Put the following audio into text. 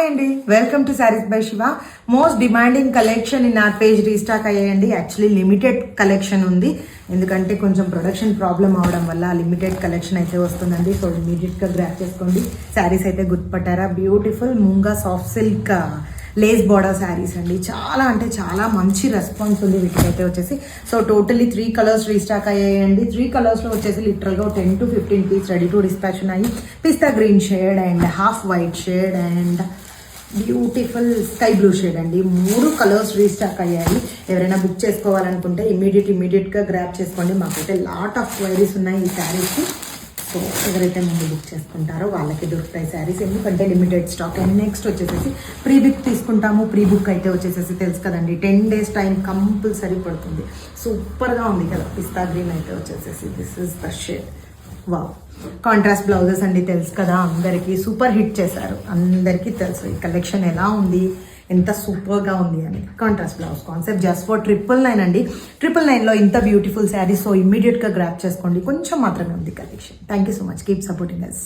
అండి, welcome to sarees by Siva. Most demanding collection in our page restock అయ్యాయండి. Actually limited collection ఉంది, ఎందుకంటే కొంచెం ప్రొడక్షన్ ప్రాబ్లం అవడం వల్ల లిమిటెడ్ కలెక్షన్ అయితే వస్తుందండి. సో ఇమీడియట్గా గ్రాప్ చేసుకోండి. శారీస్ అయితే గుర్తుపట్టారా? Beautiful moonga soft silk lace border sarees అండి. చాలా అంటే చాలా మంచి రెస్పాన్స్ ఉంది వీటికైతే వచ్చేసి. సో టోటలీ 3 కలర్స్ రీస్టాక్ అయ్యాయండి. 3 కలర్స్లో వచ్చేసి లిటరల్గా 10 to 15 piece ready to dispatch ఉన్నాయి. పిస్తా green shade and half white shade and beautiful sky blue shade అండి. 3 కలర్స్ రీస్టాక్ అయ్యాయి. ఎవరైనా బుక్ చేసుకోవాలనుకుంటే ఇమీడియట్గా గ్రాప్ చేసుకోండి. మాకైతే లాట్ ఆఫ్ క్వైరీస్ ఉన్నాయి ఈ శారీస్కి. సో ఎవరైతే ముందు బుక్ చేసుకుంటారో వాళ్ళకి దొరుకుతాయి శారీస్, ఎందుకంటే లిమిటెడ్ స్టాక్. అండ్ నెక్స్ట్ వచ్చేసేసి ప్రీ బుక్ తీసుకుంటాము. ప్రీ బుక్ అయితే వచ్చేసేసి తెలుసు కదండి, 10 days టైం కంపల్సరీ పడుతుంది. సూపర్గా ఉంది కదా పిస్తా గ్రీన్ అయితే వచ్చేసేసి. This is the shade. Wow, contrast blouses అండి, తెలుసు కదా అందరికీ. సూపర్ హిట్ చేశారు, అందరికీ తెలుసు ఈ కలెక్షన్ ఎలా ఉంది, ఎంత సూపర్గా ఉంది అని. Contrast blouse concept just for 999 అండి. 999లో ఇంత బ్యూటిఫుల్ శారీ. సో ఇమ్మీడియట్గా గ్రాప్ చేసుకోండి, కొంచెం మాత్రమే ఉంది collection. Thank you so much, keep supporting us.